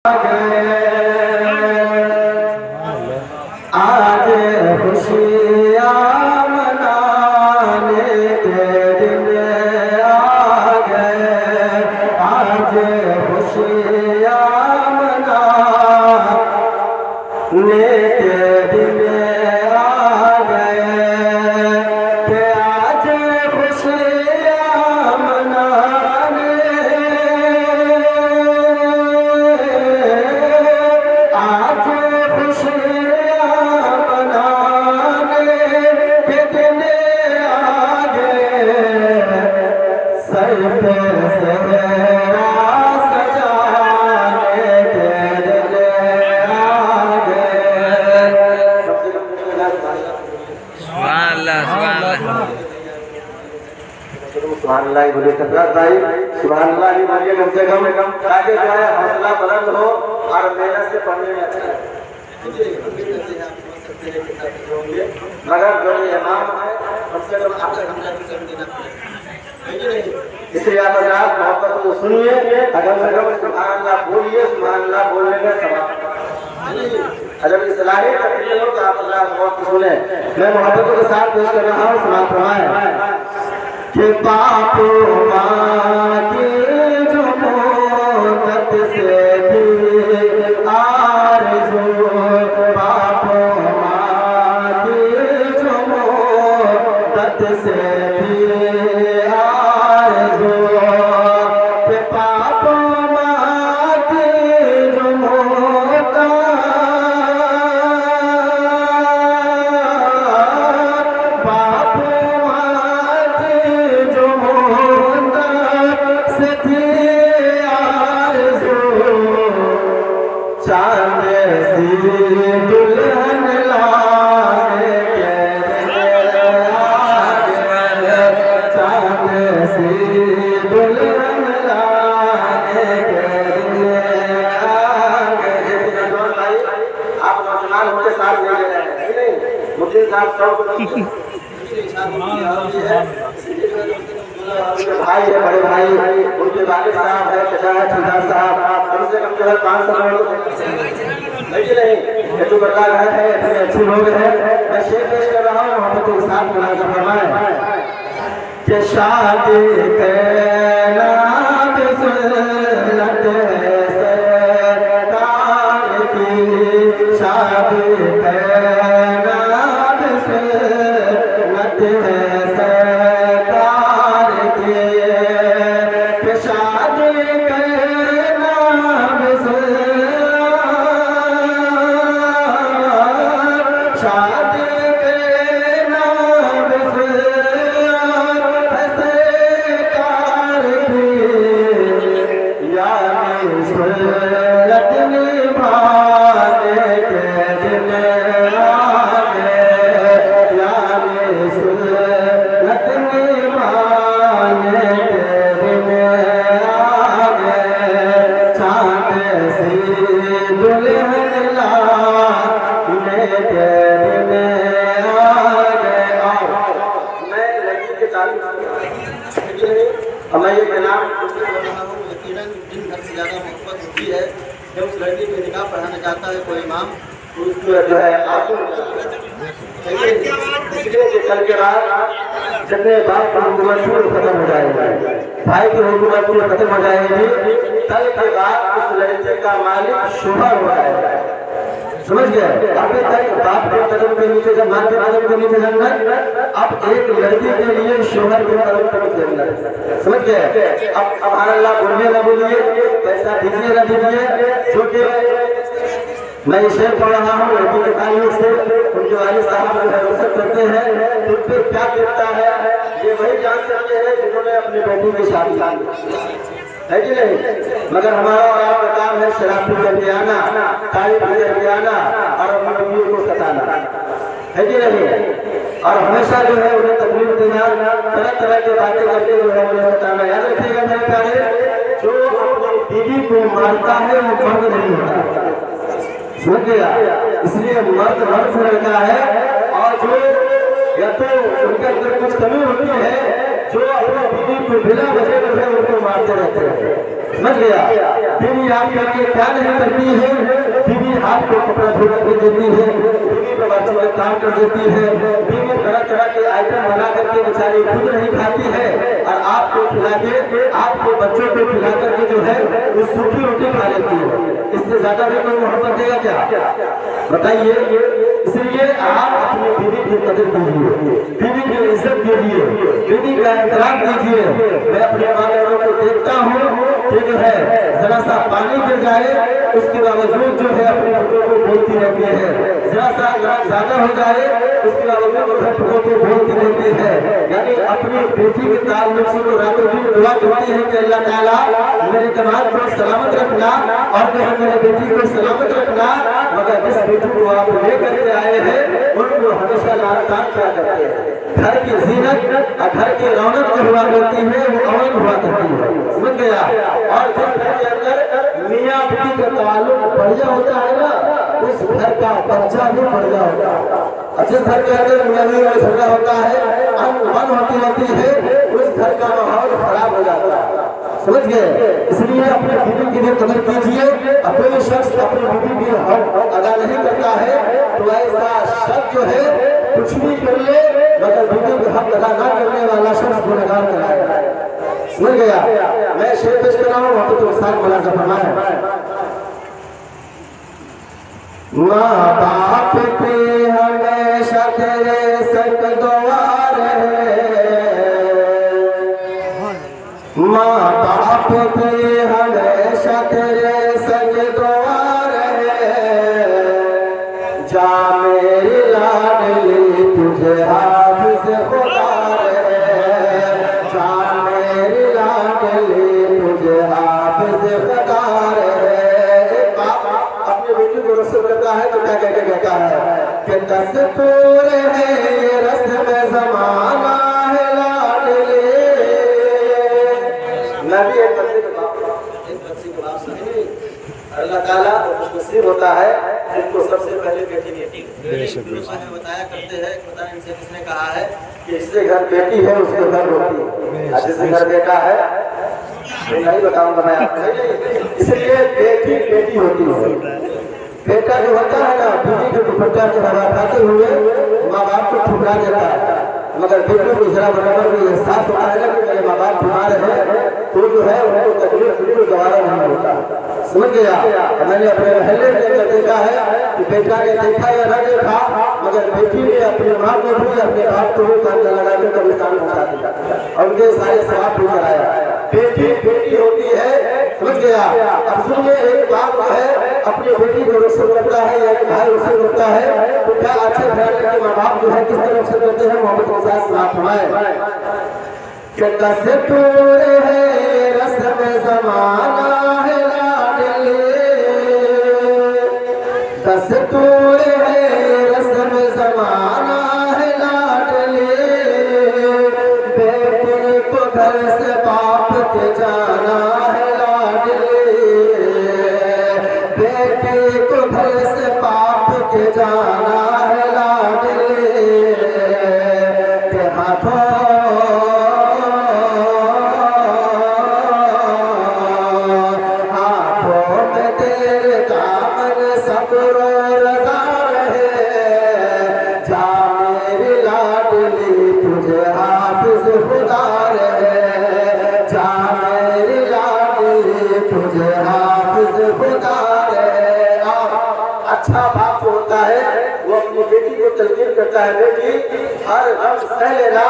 आज खुशियाँ मनाने के दिन आ गए। आज खुशियाँ मनाने के दिन आ गए। कि आज खुशियाँ मनाने सुभानअल्लाह बोले सरदार भाई, सुभानअल्लाह ही बोलिए कम से कम ताकि जो है हौसला बुलंद हो और मेहनत से पढ़ने में अच्छा है। मगर जो इमाम है कम से कम आप तक हमने देना पड़ेगा, इसलिए आप मोहब्बत को सुनिए, अगर से कम सुभानअल्लाह बोलिए। सुभानअल्लाह बोलने में सवाब अगर इस्लाही तकरीर हो तो आप अल्लाह बहुत सुने। मैं मोहब्बत के साथ पेश कर रहा हूँ, समाप्त फरमाएं कि बापू माँ की जो मोहब्बत से भी आरज़ू, बापू माँ की जो मोहब्बत से भी आरज़ू, कि बापू माँ की जो मोहब्बत, बापू चांद सी दुल्हन लाने के चांद सी दुल्हन लाने के आप नौजवान उनके साथ ले रहे हैं नहीं, मुझे साथ भाई है, बड़े भाई उनके वालिद साहब है, चचा है, ठेकेदार साहब, कम से कम जो है 5 साल नहीं हेतु बरकार है, इतने अच्छे लोग हैं। मैं शेर पेश कर रहा हूँ, मोहब्बत के साथ मुलाज़ा फरमाएं कि शादी कहना सुन्नत है सरकार की, शादी कहना सुन्नत है सरकार की, कि शादी कहना शादी के नाम से सरकार की, यानी सुन्नत निभाने के दिन आ गए। यानी सुन्नत निभाने के दिन आ गए। चांद सी दुल्हन लाने के दिन आ गए। मैं लड़की के तारीफ मैं ये नाम यकीनन दिन भर से ज़्यादा मोहब्बत होती है जब उस लड़की को निकाह पढ़ाना चाहता है कोई इमाम, तो उसको जो है आंसू इसलिए कल के बाद जितने बाप की हुकूमत खत्म हो जाएगी, भाई की हुकूमत खत्म हो जाएगी, कल के बाद उस लड़के का मालिक शोहर हो जाएगा। समझ गए? अभी तक बाप के कदम के नीचे जब माँ के कदम के नीचे जन्नत, अब एक लड़की के लिए शोहर के कदम के नीचे जन्नत। समझ गए? अब अल्लाह बोलिए ना बोलिए, पैसा दीजिए ना दीजिए, क्योंकि मैं शेर पढ़ रहा हूँ लड़की के ताल्लुक से, उनके वालिद साहब जो है रुखसत करते हैं, उन पर क्या गिरता है ये वही जान सकते हैं जिन्होंने अपनी बेटी की शादी है कि नहीं। मगर हमारा और आपका काम है शराब पी करके आना, तारीफ करके आना और अपनी बीवियों को सताना, है कि नहीं। और हमेशा जो है उन्हें तकलीफ देना, तरह तरह की बातें करके जो है उन्हें सताना। याद रखिएगा मेरे प्यारे, जो अपनी बीवी को मारता है वो मर्द नहीं होता, समझ गया। इसलिए मर्द मर्द से लड़का है, और जो या तो उनके अंदर कुछ कमी होती है जो अपनी बीवी को बिना वजह उनको मारते रहते हैं। समझ गया? बीवी आपके लिए क्या नहीं करती है? बीवी आपको कपड़ा धो के देती है, बीवी बच्चों का काम कर देती है, बीवी तरह तरह के आइटम बना करके बेचारी खुद नहीं खाती है और आपको खिला के, आपके बच्चों को खिला करके जो है वो सूखी रोटी खा लेती है। इससे ज्यादा भी कोई मोहब्बत देगा क्या? बताइए। इसलिए आप अपनी बीवी की कदर कीजिए, बीवी की इज्जत कीजिए, बीवी का एहतराम कीजिए। मैं अपने वालों को देखता हूँ कि जो है जरा सा पानी गिर जाए उसके बावजूद जो है अपने पुत्रों को बोलती रहती है, जरा सा ज्यादा हो जाए उसके बावजूद अपने पुत्रों को बोलती रहती है। यानी अपनी बेटी के ताल्लुक से तो रातों दिन दुआ करती है कि अल्लाह ताला मेरे जमात को सलामत रखना और जो है मेरे बेटी को सलामत रखना, मगर जिस बेटी को आप लेकर के आए हैं उनको हमेशा लातान क्या करते हैं। घर की जीनत और घर की रौनक जो हुआ करती है वो अमन हुआ करती है। समझ गया? और जिस घर के अंदर मियाँ बीवी का ताल्लुक बढ़िया होता है ना, उस घर का बच्चा भी बढ़िया होता है। और जिस घर के अंदर मियाँ बीवी का झगड़ा होता है, अनबन होती है, उस घर का माहौल खराब हो जाता है। समझ गए? इसलिए अपने बीवी की भी कदर कीजिए। और कोई शख्स अपनी बीवी की हक अदा नहीं करता है तो ऐसा शख्स जो है कुछ भी कर ले मगर बीवी के हक अदा न करने वाला शख्स गुनहगार कराएगा। समझ गया? मैं शेर पेश कर रहा हूँ, वहाँ तो साथ बड़ा जमाना है। माँ बाप के हमेशा तेरे संग दुआ रहे, माँ बाप के हमेशा तेरे संग दुआ रहे, जा मेरी लाडली तुझे हाफिज़ खुदा रहे, जा मेरी लाडली तुझे हाफिज़ खुदा रहे। बाप अपने बेटी को रसूल करता है तो क्या कहकर कहता है कि दस्तूर है ये रस्म ज़माना है लाडली। नबी एक बच्चे के बाप से नहीं, अल्लाह ताला नसीब होता है जिनको सबसे पहले बेटी बताया करते हैं। पता नहीं किसने कहा है कि इससे घर बेटी है उसके घर रोटी है, जिससे घर बेटा है नहीं बताऊंगा मैं आपको। इसलिए बेटी बेटी होती है। बेटा जो होता है ना बीवी के दुपट्टा के हवा खाते हुए माँ बाप को ठुकरा देता है, मगर बेटी को जरा बराबर में एहसास होता है कि मेरे माँ बाप बीमार है तो जो है उनको तकलीफ बिल्कुल गवारा नहीं होता। समझ गया? मैंने अपने महल्ले के अंदर देखा है कि बेटा ने देखा या न देखा मगर बेटी ने अपनी माँ को भी अपने बाप को भी कांधा लगा के कब्रिस्तान पहुंचा दिया और उनके सारे सवाब भी कराया। बेटी बेटी होती है। समझ गया? अब सुनिए, एक बाप है अपनी बेटी को रसूल करता है या एक भाई रसूल करता है तो क्या अच्छे फैसले के माँ बाप जो है किस तरह रसूल करते हैं? मोहम्मद के साथ सलाम फरमाए कि दस्तूर है रस्म ज़माना है लाडली, दस्तूर है रस्म ज़माना है लाडली, बेटी को घर से बाप के जाना है लाडली, बेटी को घर से बाप के जाना है लाडली, के हाथों अच्छा बाप जो होता है वो अपनी बेटी को तलकीन करता है, बेटी हर गम सह लेना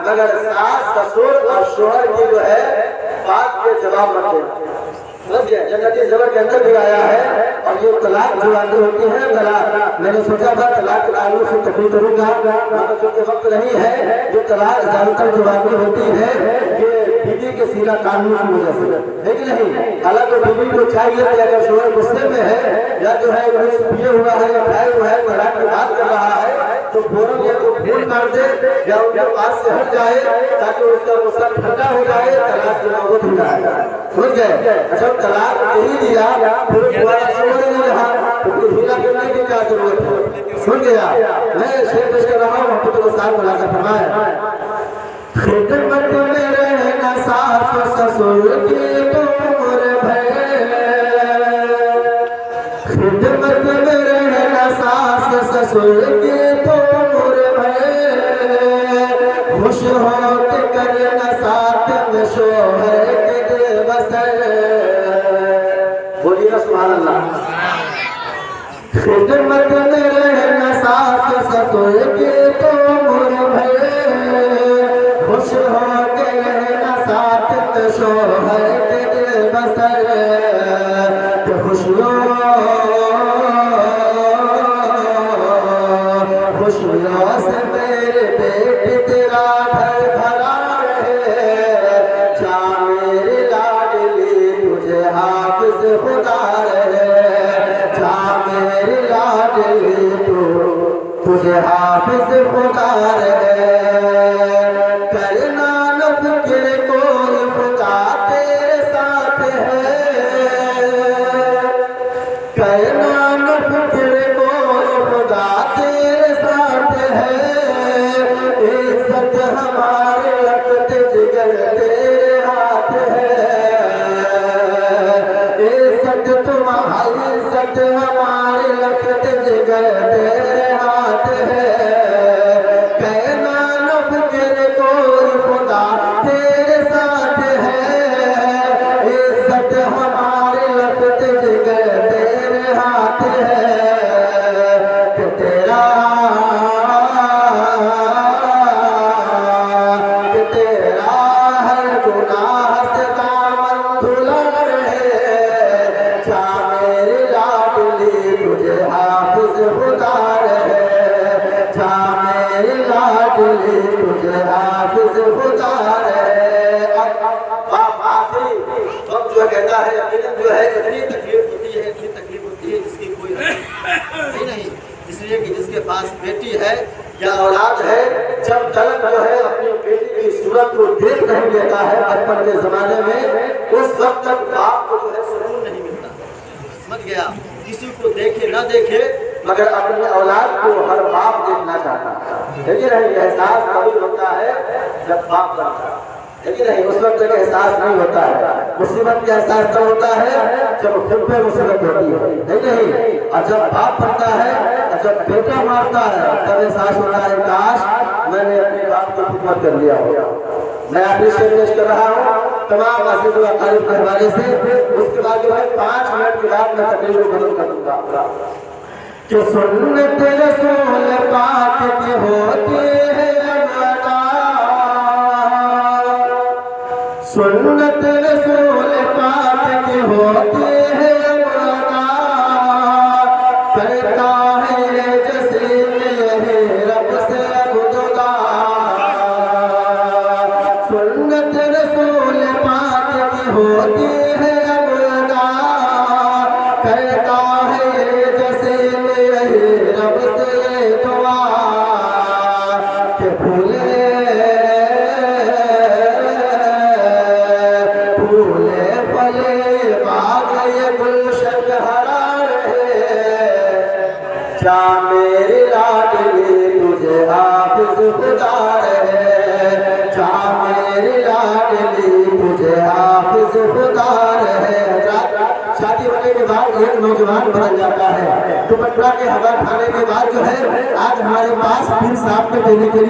मगर सास ससुर और शोहर की जो है बात के जवाब मत देना। जन्नती ज़बर के अंदर भी आया है। और ये तलाक जो बातें होती है, तलाक मैंने सोचा था तलाक के ताल्लुक से तकलीफ करूंगा मगर क्योंकि वक्त नहीं है। जो तलाक ज्यादातर जो बातें होती है ये बीवी के सीधा कानून की वजह से है कि नहीं। हालांकि बीवी को चाहिए कि अगर शोहर गुस्से में है या जो है पिए हुआ है या खाए हुआ है तलाक की बात कर रहा है तो फौरन या तो फोन कर दे या उनके पास से हट जाए ताकि उसका गुस्सा ठंडा हो जाए, तलाक की नौबत हो जाए। समझ गए? अच्छा तलाक नहीं दिया फिर दोबारा शोहर नहीं रहा तो फिर हीला करने की क्या जरूरत है? सुन गया? मैं शेर पेश कर रहा हूँ, मोहब्बत को साथ मुलाजा फरमाए। खिदमत में रहना सास ससुर की तुम खिदमत में रहना सास ससुर के तो मोरे भय, खुश हो के करना साथ में शोहर के दिल बसर। बोलिए ना सुभान अल्लाह। खिदमत में रहना सास ससुर के तो मोरे भय, खुश हो के रहना साथ में शोहर के दिल बसर। खुशियों से मेरे पेट तेरा घर भरा रहे, जा मेरी लाडली तुझे हाफिज खुदा रहे, जा मेरी लाडली तुझे हाफिज खुदा रहे। करना न फिक्र कोई खुदा तेरे साथ है, करना न फिक्र कोई खुदा तेरे साथ है। इज्जत हमारे रक्त जिगर तेरे हाथ है, इज्जत तुम्हारी इज्जत हमारे रक्त जिगर तेरे हाथ है। कहना न फिक्र कोई खुदा तेरे साथ है, इज्जत हमारे रक्त जिगर तेरे हाथ है। तेरा हर गुनाह से दामन धुला रहे, जा मेरी लाडली तुझे हाफिज खुदा रहे, जा मेरी लाडली तुझे हाफिज खुदा रहे। अब आखिरी वक्त जो कहता है यकीनन जो है इतनी तकलीफ होती है जिसकी कोई नहीं, इसलिए कि जिसके पास बेटी है या औलाद है, जब तक जो है अपनी बेटी की सूरत को देख नहीं लेता है बचपन के जमाने में, उस वक्त तक बाप को जो है सुकून नहीं मिलता। समझ गया? किसी को देखे ना देखे मगर अपनी औलाद को हर बाप देखना चाहता है। लेकिन नहीं, एहसास कभी होता है जब बाप बनता है, लेकिन नहीं उस वक्त का एहसास नहीं होता है। मुसीबत का एहसास तब होता है जब खुद पे मुसीबत होती है, नहीं। और जब बाप बनता है, जब बेटा मारता है, तब एहसास होता है काश मैंने अपने बाप को खिदमत कर लिया हो। मैं अप्रिशिएट पेश कर रहा हूँ तमाम अजीज व अकारीब के हवाले से। उसके बाद जो है 5 मिनट के बाद मैं तकरीर को खत्म कर दूंगा। कि सुन्नत रसूल पाक की होती है अदा, सुन्नत रसूल पाक की होती है अदा, करता है जैसे यही रब से अब्दुल्ला। सुन्नत रसूल पाक की होती है अदा, करता है जैसे यही रब से दुआ। के फूले फले बाग ये गुलशन हरा रहे, जा मेरी लाडली तुझे हाफिज खुदा रहे, जा मेरी लाडली तुझे हाफिज खुदा रहे। शादी होने के बाद एक नौजवान बदल जाता है, दुपट्टा के हवा खाने के बाद जो है आज हमारे पास फिर साथ में देने के लिए